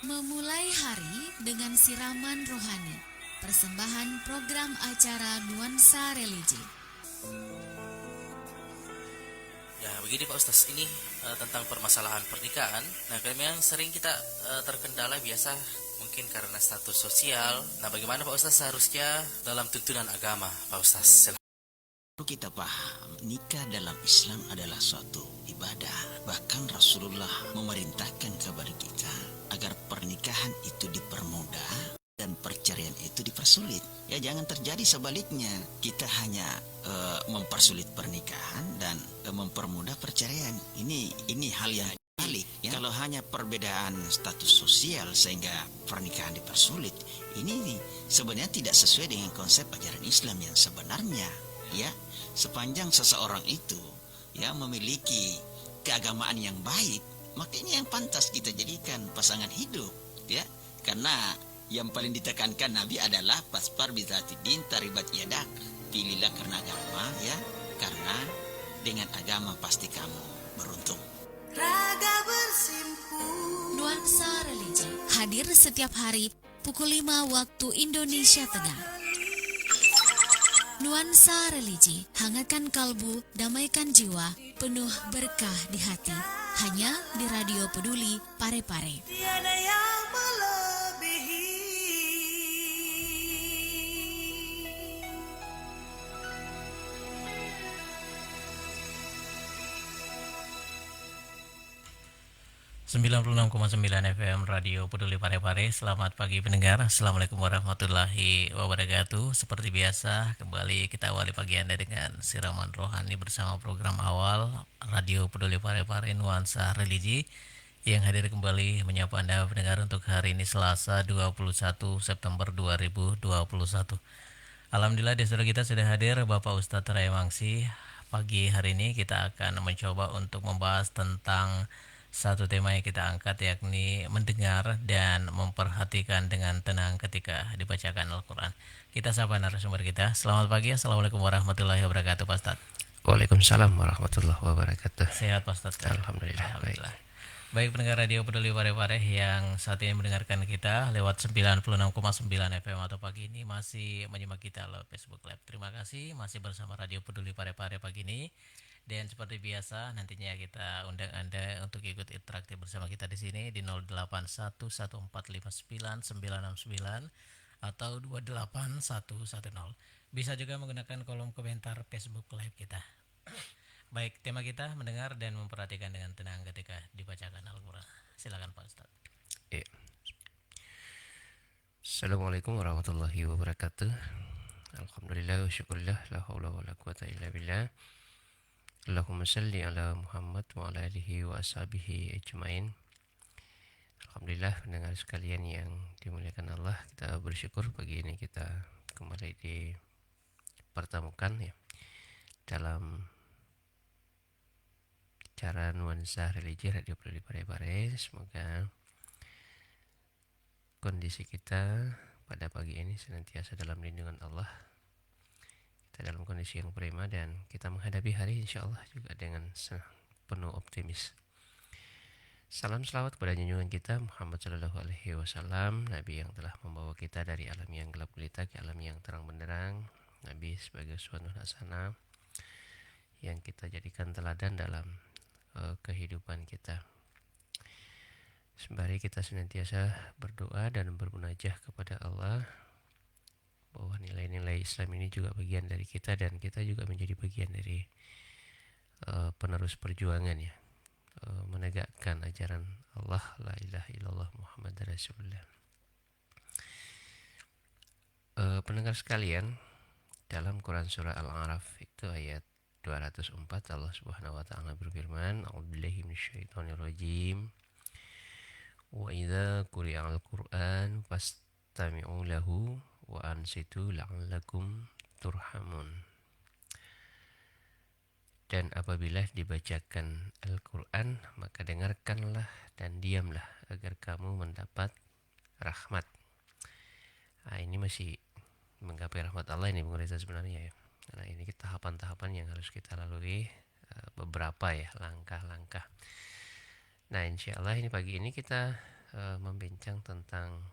Memulai hari dengan siraman rohani. Persembahan program acara Nuansa Religi. Ya, begini Pak Ustaz, ini tentang permasalahan pernikahan. Nah, memang sering kita terkendala biasa mungkin karena status sosial. Nah, bagaimana Pak Ustaz seharusnya dalam tuntunan agama, Pak Ustaz? Perlu kita paham, nikah dalam Islam adalah suatu ibadah. Bahkan Rasulullah memerintahkan kepada kita agar pernikahan itu dipermudah dan perceraian itu dipersulit. Ya, jangan terjadi sebaliknya. Kita hanya mempersulit pernikahan dan mempermudah perceraian. Ini hal yang balik. Ya. Kalau hanya perbedaan status sosial sehingga pernikahan dipersulit, ini sebenarnya tidak sesuai dengan konsep ajaran Islam yang sebenarnya. Ya, sepanjang seseorang itu ya memiliki keagamaan yang baik, makanya yang pantas kita jadikan pasangan hidup, ya. Karena yang paling ditekankan Nabi adalah pasfar bizati din taribat yadak. Pilihlah karena agama, ya. Karena dengan agama pasti kamu beruntung. Raga bersimpu. Nuansa Religi hadir setiap hari pukul 5 waktu Indonesia Tengah. Nuansa Religi, hangatkan kalbu, damaikan jiwa, penuh berkah di hati. Hanya di Radio Peduli Parepare. Tiada yang melebihi. 96,9 FM Radio Peduli Parepare. Selamat pagi pendengar. Assalamualaikum warahmatullahi wabarakatuh. Seperti biasa, kembali kita awali pagi Anda dengan siraman rohani bersama program awal Radio Peduli Parepare Nuansa Religi yang hadir kembali menyapa Anda pendengar untuk hari ini Selasa 21 September 2021. Alhamdulillah di studio kita sudah hadir Bapak Ustadz Raya Mangsi. Pagi hari ini kita akan mencoba untuk membahas tentang satu tema yang kita angkat, yakni mendengar dan memperhatikan dengan tenang ketika dibacakan Al-Quran. Kita sapa narasumber kita. Selamat pagi, Assalamualaikum warahmatullahi wabarakatuh Pak Ustadz. Waalaikumsalam warahmatullahi wabarakatuh. Sehat Pak Ustadz? Alhamdulillah. Baik pendengar Radio Peduli Parepare yang saat ini mendengarkan kita lewat 96,9 FM atau pagi ini masih menyimak kita lewat Facebook Live. Terima kasih masih bersama Radio Peduli Parepare pagi ini. Dan seperti biasa nantinya kita undang Anda untuk ikut interaktif bersama kita di sini di 0811459969 atau 28110. Bisa juga menggunakan kolom komentar Facebook Live kita. Baik, tema kita mendengar dan memperhatikan dengan tenang ketika dibacakan Al-Quran. Silakan Pak Ustadz. Ya. Assalamualaikum warahmatullahi wabarakatuh. Alhamdulillah wa syukurillah, la haula wa la quwata illa billah. Allahumma salli ala Muhammad wa ala alihi wa ashabihi ajmain. Alhamdulillah pendengar sekalian yang dimuliakan Allah, kita bersyukur pagi ini kita kembali dipertemukan ya dalam cara Nuansa Religi Radio Peduli Parepare. Semoga kondisi kita pada pagi ini senantiasa dalam lindungan Allah, kita dalam kondisi yang prima, dan kita menghadapi hari insya Allah juga dengan penuh optimis. Salam selawat kepada junjungan kita Muhammad Sallallahu Alaihi Wasallam, Nabi yang telah membawa kita dari alam yang gelap gulita ke alam yang terang benderang. Nabi sebagai uswatun hasanah yang kita jadikan teladan dalam kehidupan kita. Sembari kita senantiasa berdoa dan bermunajah kepada Allah bahwa nilai-nilai Islam ini juga bagian dari kita, dan kita juga menjadi bagian dari penerus perjuangan ya, menegakkan ajaran Allah, la ilaha illallah Muhammad Rasulullah. Pendengar sekalian, dalam Quran surah Al-A'raf itu ayat 204 Allah Subhanahu wa taala berfirman, A'udzubillahi minasyaitonirrajim. Wa idza quri'al Qur'an fastami'u lahu wa ansitu la'allakum turhamun. Dan apabila dibacakan Al-Quran, maka dengarkanlah dan diamlah agar kamu mendapat rahmat. Nah, ini masih menggapai rahmat Allah ini pemirsa sebenarnya ya. Nah, ini tahapan-tahapan yang harus kita lalui, beberapa ya langkah-langkah. Nah, insya Allah ini pagi ini kita membincang tentang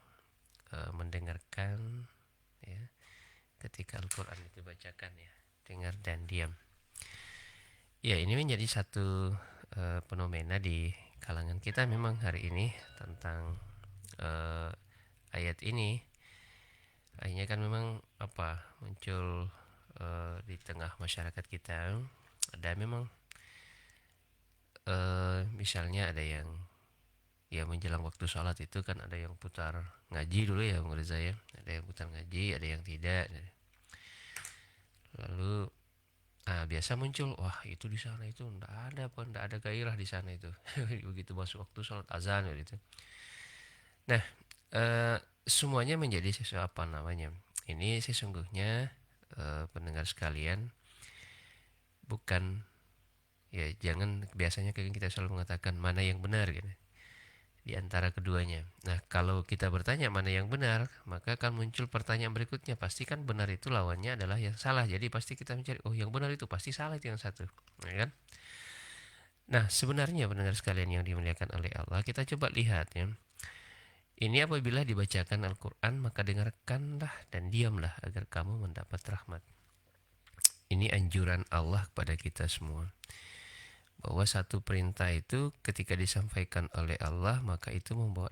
mendengarkan, ya, ketika Al-Quran itu dibacakan, ya, dengar dan diam. Ya, ini menjadi satu fenomena di kalangan kita memang hari ini tentang ayat ini. Akhirnya kan memang muncul di tengah masyarakat kita. Ada memang misalnya ada yang ya menjelang waktu sholat itu kan ada yang putar ngaji dulu ya menurut saya, ada yang putar ngaji, ada yang tidak. Lalu biasa muncul, wah itu di sana itu enggak ada gairah di sana itu. Begitu masuk waktu sholat azan gitu. Nah, semuanya menjadi sesuatu ini sesungguhnya pendengar sekalian, bukan, ya jangan, biasanya kita selalu mengatakan mana yang benar gitu di antara keduanya. Nah, kalau kita bertanya mana yang benar, maka akan muncul pertanyaan berikutnya, pasti kan benar itu lawannya adalah yang salah. Jadi pasti kita mencari, oh yang benar itu pasti salah itu yang satu, ya kan? Nah, sebenarnya pendengar sekalian yang dimuliakan oleh Allah, kita coba lihat ya. Ini apabila dibacakan Al-Quran, maka dengarkanlah dan diamlah agar kamu mendapat rahmat. Ini anjuran Allah kepada kita semua, bahwa satu perintah itu ketika disampaikan oleh Allah, maka itu membawa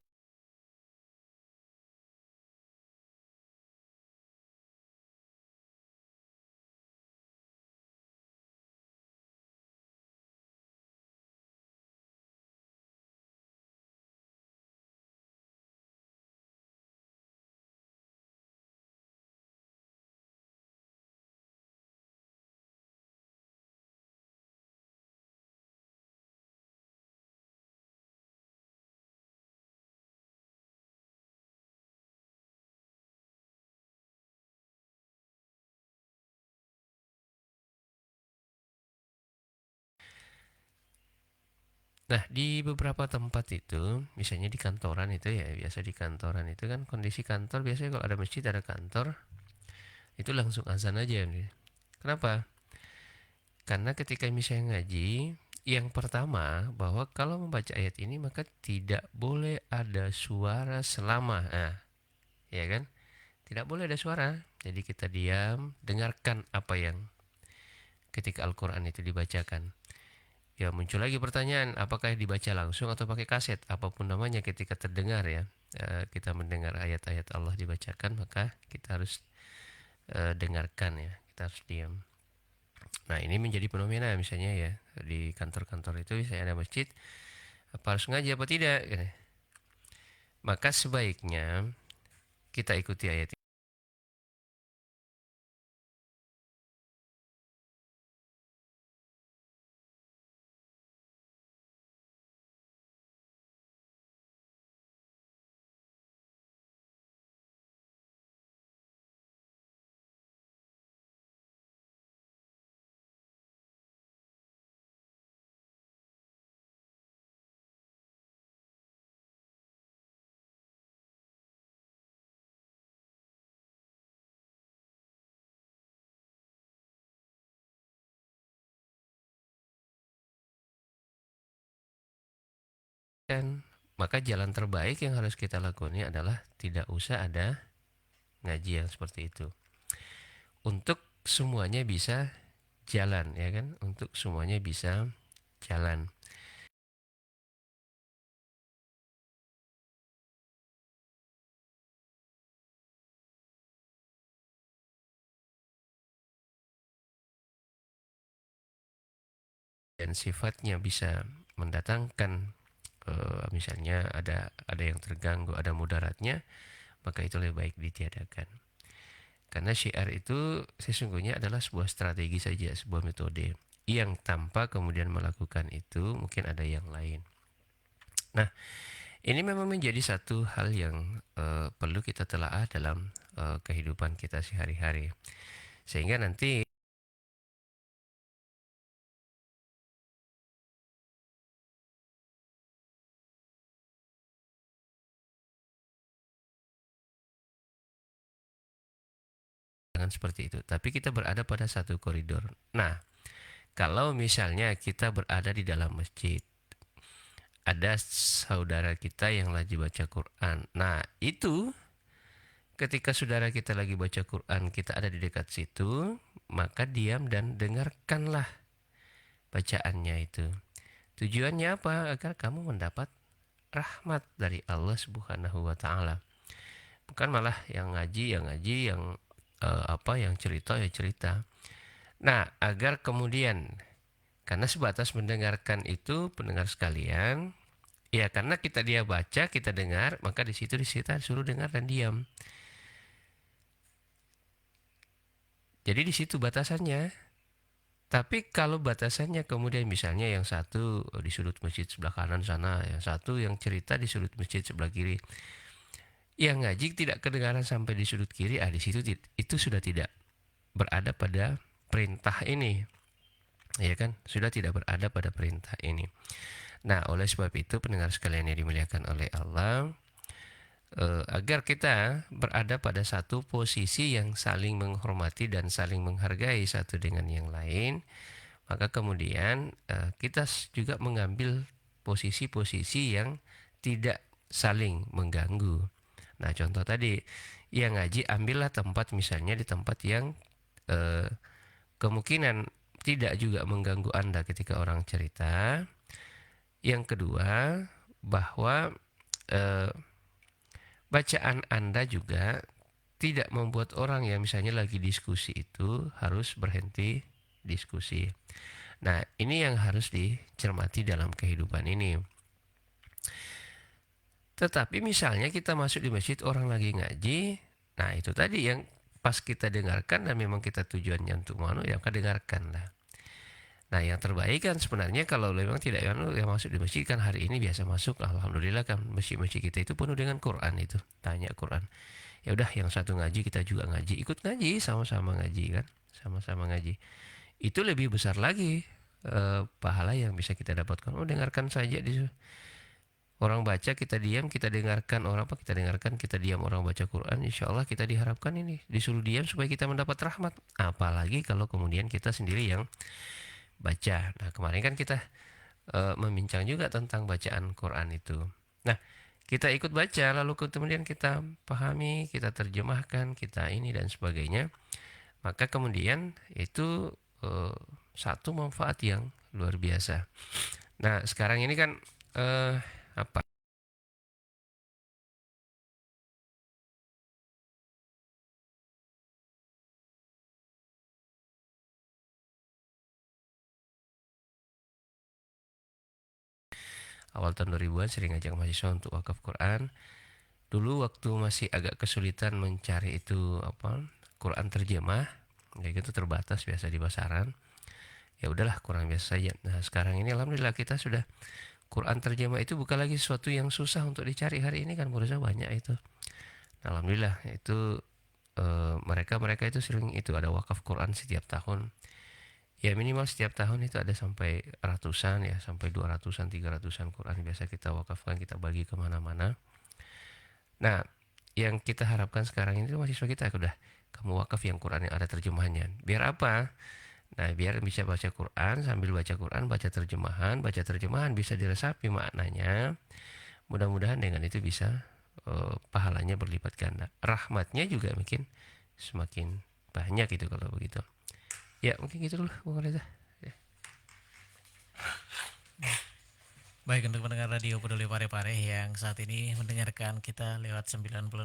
Nah, di beberapa tempat itu, misalnya di kantoran itu ya, biasa di kantoran itu kan kondisi kantor biasanya kalau ada masjid, ada kantor, itu langsung azan aja. Kenapa? Karena ketika misalnya ngaji, yang pertama bahwa kalau membaca ayat ini maka tidak boleh ada suara selama, ya kan? Tidak boleh ada suara. Jadi kita diam, dengarkan apa yang ketika Al-Quran itu dibacakan. Ya, muncul lagi pertanyaan, apakah dibaca langsung atau pakai kaset, apapun namanya, ketika terdengar ya, kita mendengar ayat-ayat Allah dibacakan, maka kita harus dengarkan ya, kita harus diam. Nah, ini menjadi fenomena misalnya ya, di kantor-kantor itu misalnya ada masjid, apa harus ngaji apa tidak gitu. Maka sebaiknya kita ikuti ayat ini. Maka jalan terbaik yang harus kita lakukan adalah tidak usah ada ngaji yang seperti itu, untuk semuanya bisa jalan, ya kan, untuk semuanya bisa jalan. Dan sifatnya bisa mendatangkan misalnya ada yang terganggu, ada mudaratnya, maka itu lebih baik ditiadakan. Karena syiar itu sesungguhnya adalah sebuah strategi saja, sebuah metode yang tanpa kemudian melakukan itu mungkin ada yang lain. Nah, ini memang menjadi satu hal yang perlu kita telaah dalam kehidupan kita sehari-hari, sehingga nanti jangan seperti itu, tapi kita berada pada satu koridor. Nah, kalau misalnya kita berada di dalam masjid, ada saudara kita yang lagi baca Quran. Nah, itu ketika saudara kita lagi baca Quran, kita ada di dekat situ, maka diam dan dengarkanlah bacaannya itu. Tujuannya apa? Agar kamu mendapat rahmat dari Allah Subhanahu wa taala. Bukan malah yang ngaji, yang yang cerita ya cerita. Nah, agar kemudian karena sebatas mendengarkan itu pendengar sekalian, ya karena dia baca, kita dengar, maka di situ kita suruh dengar dan diam. Jadi di situ batasannya. Tapi kalau batasannya kemudian misalnya yang satu di sudut masjid sebelah kanan sana, yang satu yang cerita di sudut masjid sebelah kiri, yang ngaji tidak kedengaran sampai di sudut kiri, di situ itu sudah tidak berada pada perintah ini, ya kan? Sudah tidak berada pada perintah ini. Nah, oleh sebab itu pendengar sekalian yang dimuliakan oleh Allah, agar kita berada pada satu posisi yang saling menghormati dan saling menghargai satu dengan yang lain, maka kemudian kita juga mengambil posisi-posisi yang tidak saling mengganggu. Nah, contoh tadi, yang ngaji ambillah tempat misalnya di tempat yang kemungkinan tidak juga mengganggu Anda ketika orang cerita. Yang kedua, bahwa bacaan Anda juga tidak membuat orang yang misalnya lagi diskusi itu harus berhenti diskusi. Nah, ini yang harus dicermati dalam kehidupan ini. Tetapi misalnya kita masuk di masjid, orang lagi ngaji, nah itu tadi yang pas kita dengarkan dan memang kita tujuannya untuk ya dengarkan lah. Nah, yang terbaik kan sebenarnya kalau memang tidak yang masuk di masjid kan hari ini biasa masuk, alhamdulillah kan masjid-masjid kita itu penuh dengan Quran itu, tanya Quran. Ya udah yang satu ngaji kita juga ngaji, ikut ngaji, sama-sama ngaji kan, sama-sama ngaji. Itu lebih besar lagi pahala yang bisa kita dapatkan. Dengarkan saja di orang baca kita diam, kita dengarkan orang kita dengarkan, kita diam orang baca Quran, insya Allah kita diharapkan ini disuruh diam supaya kita mendapat rahmat. Apalagi kalau kemudian kita sendiri yang baca. Nah, kemarin kan kita membincang juga tentang bacaan Quran itu. Nah, kita ikut baca, lalu kemudian kita pahami, kita terjemahkan, kita ini dan sebagainya. Maka kemudian itu satu manfaat yang luar biasa. Nah, sekarang ini kan apa? Awal tahun 2000-an sering ngajak mahasiswa untuk wakaf Quran. Dulu waktu masih agak kesulitan mencari itu Quran terjemah, ya gitu terbatas biasa di pasaran. Ya udahlah kurang biasa saja. Nah, sekarang ini alhamdulillah kita sudah Quran terjemah itu bukan lagi sesuatu yang susah untuk dicari hari ini kan, berusaha banyak itu. Nah, alhamdulillah itu mereka itu sering itu ada wakaf Quran setiap tahun. Ya minimal setiap tahun itu ada sampai ratusan ya, sampai 200-an, 300-an Quran biasa kita wakafkan, kita bagi kemana-mana. Nah, yang kita harapkan sekarang ini mahasiswa kita udah kamu wakaf yang Quran yang ada terjemahannya. Biar apa? Nah, biar bisa baca Quran, sambil baca Quran, baca terjemahan bisa diresapi maknanya. Mudah-mudahan dengan itu bisa pahalanya berlipat ganda. Rahmatnya juga mungkin semakin banyak itu kalau begitu. Ya mungkin gitu dulu Bung Reza. Ya. Baik, untuk pendengar radio Peduli Parepare yang saat ini mendengarkan kita lewat 96,9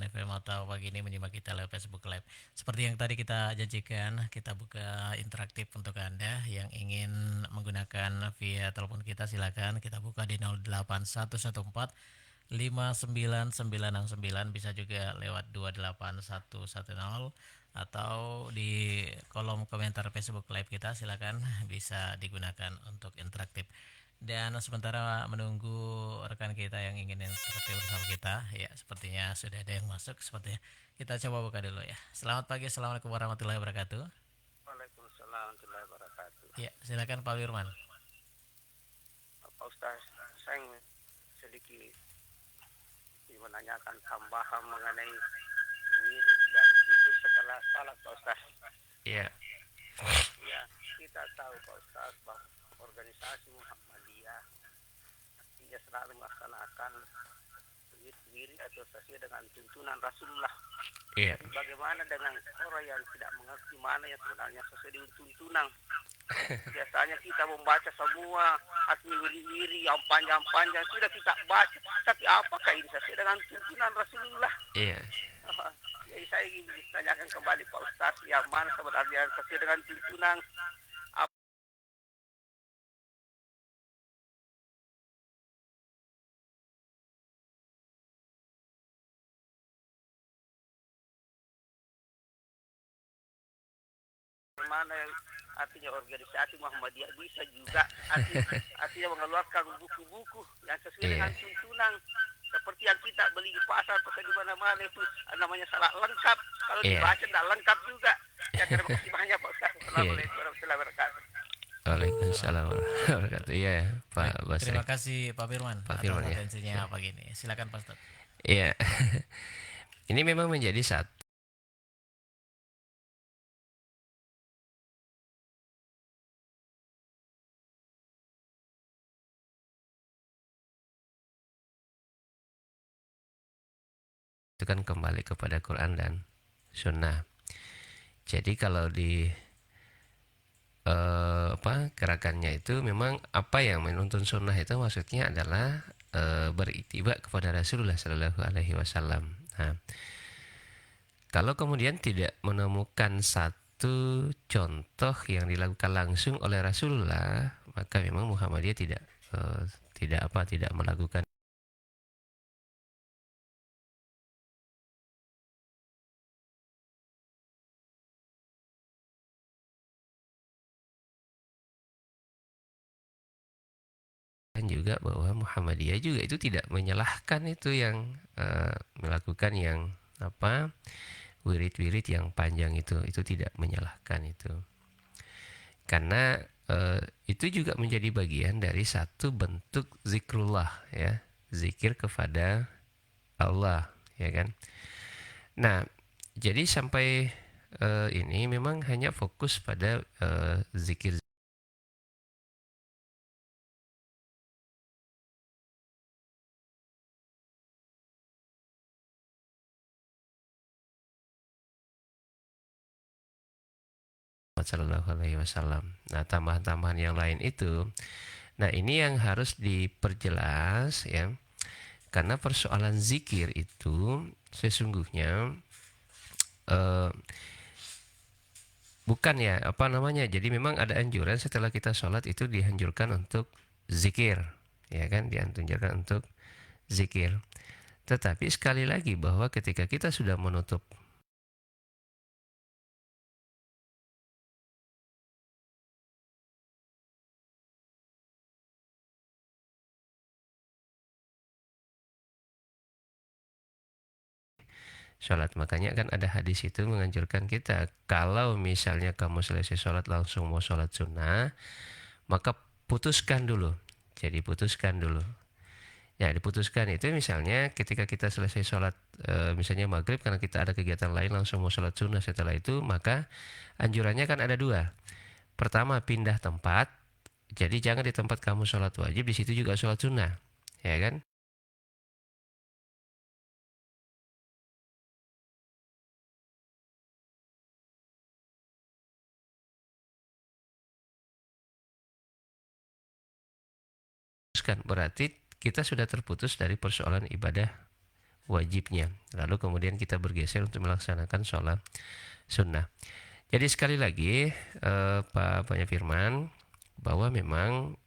FM atau pagi ini menyimak kita lewat Facebook Live. Seperti yang tadi kita janjikan, kita buka interaktif untuk Anda yang ingin menggunakan via telepon kita, silakan kita buka di 08114 59969, bisa juga lewat 28110 atau di kolom komentar Facebook Live kita, silakan bisa digunakan untuk interaktif. Dan sementara menunggu rekan kita yang ingin interaktif bersama kita, ya sepertinya sudah ada yang masuk, sepertinya kita coba buka dulu ya. Selamat pagi, assalamualaikum warahmatullahi wabarakatuh. Waalaikumsalam warahmatullahi wabarakatuh. Ya, silakan Pak Wirman. Pak Ustaz, saya sedikit menanyakan tambahan mengenai wirid dan zikir setelah salat, Pak Ustaz. Iya. Ya, kita tahu Pak Ustaz bahwa organisasi Muhammadiyah selalu melaksanakan wirid atau sesuai dengan tuntunan Rasulullah. Iya. Bagaimana dengan orang yang tidak mengerti mana yang sebenarnya sesuai dengan tuntunan? Biasanya kita membaca semua hati wiri-wiri yang panjang-panjang sudah kita baca, tapi apakah ini sesuai dengan tuntunan Rasulullah? Iya. Jadi saya ingin ditanyakan kembali Pak Ustaz, yang mana sebenarnya sesuai dengan tuntunan? Mana artinya organisasi Muhammadiyah bisa juga artinya mengeluarkan buku-buku yang sesuai dengan tuntunan, seperti yang kita beli di pasar atau di mana-mana itu namanya salah lengkap, kalau dibaca tidak lengkap juga. Ya, terima kasih banyak Pak Ustaz. Assalamualaikum warahmatullahi wabarakatuh. Waalaikumsalam warahmatullahi wabarakatuh. Iya, Pak Basri. Terima kasih Pak Firman. Pak Firman, ya. Potensinya pagi ini. Silakan Pak Ustaz. Iya. Ini memang menjadi satu itu kan kembali kepada Quran dan Sunnah. Jadi kalau di gerakannya itu memang apa yang menuntun Sunnah itu maksudnya adalah beritiba kepada Rasulullah Shallallahu Alaihi Wasallam. Nah, kalau kemudian tidak menemukan satu contoh yang dilakukan langsung oleh Rasulullah, maka memang Muhammadiyah tidak melakukan. Juga bahwa Muhammadiyah juga itu tidak menyalahkan itu yang melakukan yang wirid-wirid yang panjang itu tidak menyalahkan itu, karena itu juga menjadi bagian dari satu bentuk zikrullah, ya, zikir kepada Allah, ya kan. Nah, jadi sampai ini memang hanya fokus pada zikir Sallallahu Alaihi Wasallam. Nah, tambahan-tambahan yang lain itu, nah ini yang harus diperjelas, ya, karena persoalan zikir itu sesungguhnya bukan ya jadi memang ada anjuran setelah kita sholat itu dianjurkan untuk zikir, ya kan, dianjurkan untuk zikir. Tetapi sekali lagi bahwa ketika kita sudah menutup sholat, makanya kan ada hadis itu menganjurkan kita, kalau misalnya kamu selesai sholat langsung mau sholat sunnah, maka putuskan dulu. Jadi putuskan dulu. Ya, diputuskan itu misalnya ketika kita selesai sholat misalnya maghrib, karena kita ada kegiatan lain langsung mau sholat sunnah setelah itu, maka anjurannya kan ada dua. Pertama, pindah tempat. Jadi jangan di tempat kamu sholat wajib, di situ juga sholat sunnah, ya kan. Berarti kita sudah terputus dari persoalan ibadah wajibnya, lalu kemudian kita bergeser untuk melaksanakan sholat sunnah. Jadi sekali lagi Pak Firman, bahwa memang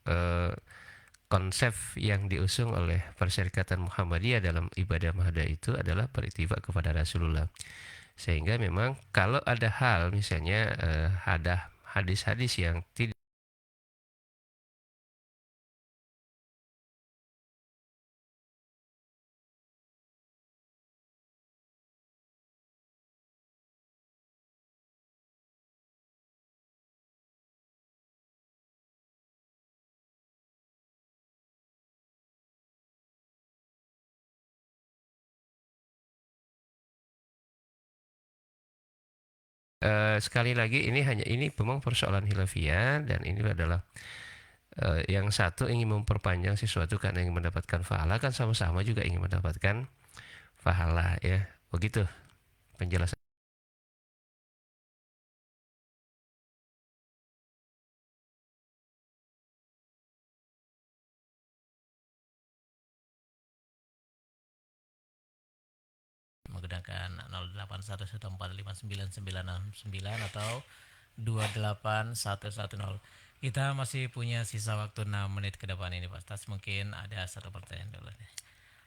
konsep yang diusung oleh Perserikatan Muhammadiyah dalam ibadah mahda itu adalah beritiba kepada Rasulullah. Sehingga memang kalau ada hal misalnya ada hadis-hadis yang tidak sekali lagi ini memang persoalan khilafiyah, dan ini adalah yang satu ingin memperpanjang sesuatu karena ingin mendapatkan pahala, kan sama-sama juga ingin mendapatkan pahala ya. Begitu penjelasan. Menggunakan 0811459969 atau 28110. Kita masih punya sisa waktu 6 menit ke depan ini Pak Ustaz. Mungkin ada satu pertanyaan dulu nih.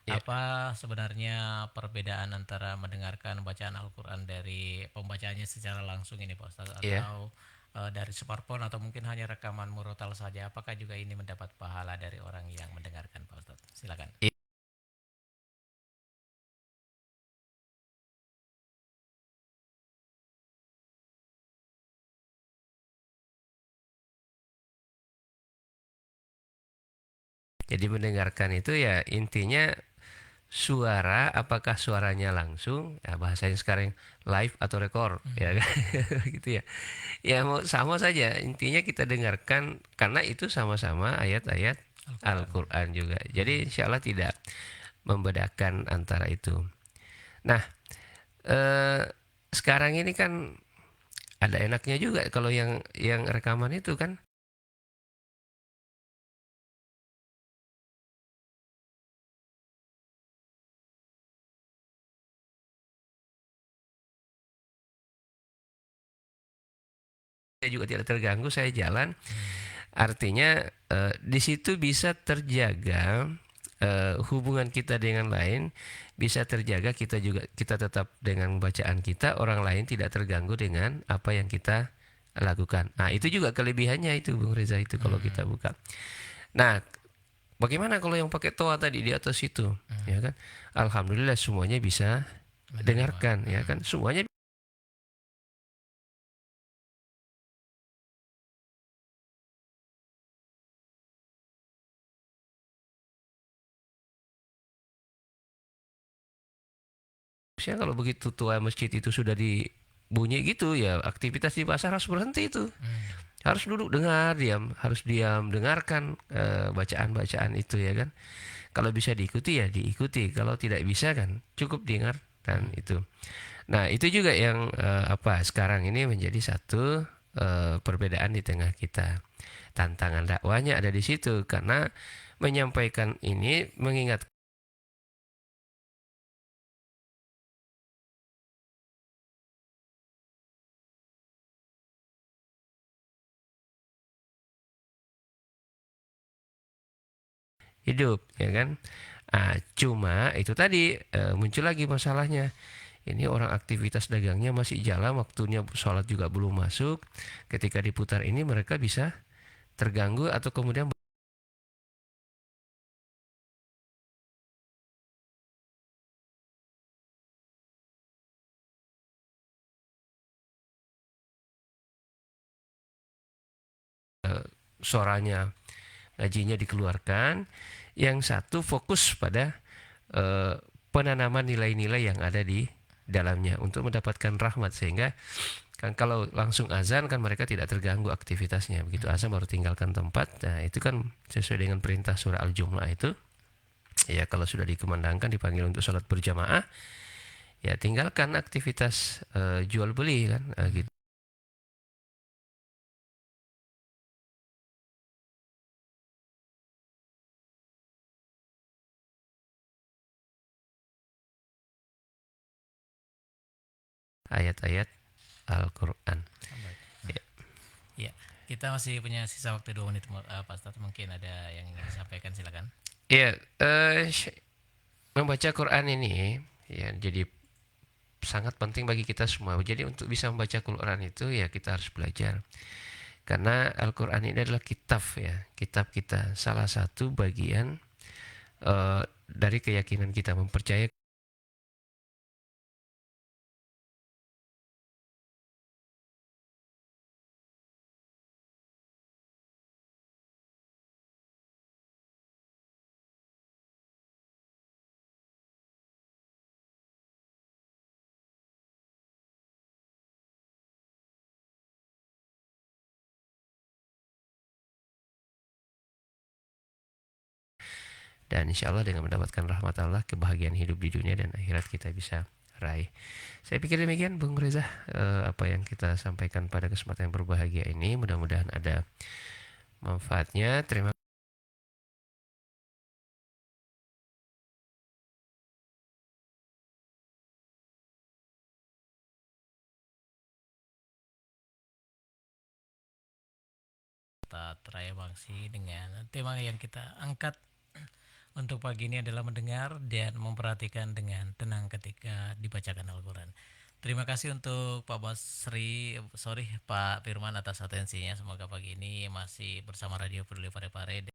Ya. Apa sebenarnya perbedaan antara mendengarkan bacaan Al-Quran dari pembacaannya secara langsung ini Pak Ustaz, Ya. atau dari smartphone, atau mungkin hanya rekaman murotal saja? Apakah juga ini mendapat pahala dari orang yang mendengarkan Pak Ustaz? Silakan. Jadi mendengarkan itu ya intinya suara, apakah suaranya langsung, ya bahasanya sekarang live atau record, ya kan, gitu ya. Ya mau sama saja, intinya kita dengarkan karena itu sama-sama ayat-ayat Al-Quran juga. Jadi insya Allah tidak membedakan antara itu. Nah, sekarang ini kan ada enaknya juga kalau yang rekaman itu kan. Saya juga tidak terganggu, saya jalan. Artinya di situ bisa terjaga hubungan kita dengan lain, bisa terjaga, kita tetap dengan bacaan kita, orang lain tidak terganggu dengan apa yang kita lakukan. Nah, itu juga kelebihannya itu Bung Reza itu kalau kita buka. Nah, bagaimana kalau yang pakai toa tadi di atas itu, ya kan? Alhamdulillah semuanya bisa dengarkan, ya kan? Semuanya. Kalau begitu tua masjid itu sudah dibunyi gitu ya, aktivitas di pasar harus berhenti itu. Harus duduk dengar, harus diam dengarkan bacaan-bacaan itu ya kan. Kalau bisa diikuti ya diikuti, kalau tidak bisa kan cukup dengar dan itu. Nah, itu juga yang sekarang ini menjadi satu perbedaan di tengah kita. Tantangan dakwahnya ada di situ karena menyampaikan ini mengingat hidup ya kan. Cuma itu tadi muncul lagi masalahnya. Ini orang aktivitas dagangnya masih jalan, waktunya sholat juga belum masuk. Ketika diputar ini mereka bisa terganggu atau kemudian suaranya, gajinya dikeluarkan. Yang satu fokus pada penanaman nilai-nilai yang ada di dalamnya untuk mendapatkan rahmat, sehingga kan kalau langsung azan kan mereka tidak terganggu aktivitasnya. Begitu azan baru tinggalkan tempat. Nah, itu kan sesuai dengan perintah surah Al-Jumu'ah itu. Ya, kalau sudah dikumandangkan dipanggil untuk sholat berjamaah, ya tinggalkan aktivitas jual beli kan gitu. Ayat-ayat Al-Quran. Ya, kita masih punya sisa waktu 2 menit Pak Ustadz. Mungkin ada yang ingin disampaikan, silakan. Ya, membaca Quran ini ya jadi sangat penting bagi kita semua. Jadi untuk bisa membaca Quran itu ya kita harus belajar. Karena Al-Quran ini adalah kitab ya, kitab kita. Salah satu bagian dari keyakinan kita, mempercayai Dan insya Allah dengan mendapatkan rahmat Allah, kebahagiaan hidup di dunia dan akhirat kita bisa raih. Saya pikir demikian Bung Reza, apa yang kita sampaikan pada kesempatan yang berbahagia ini. Mudah-mudahan ada manfaatnya. Terima Raya Bangsi dengan tema yang kita angkat untuk pagi ini adalah mendengar dan memperhatikan dengan tenang ketika dibacakan Al-Quran. Terima kasih untuk Pak Pak Firman atas atensinya. Semoga pagi ini masih bersama Radio Peduli Parepare.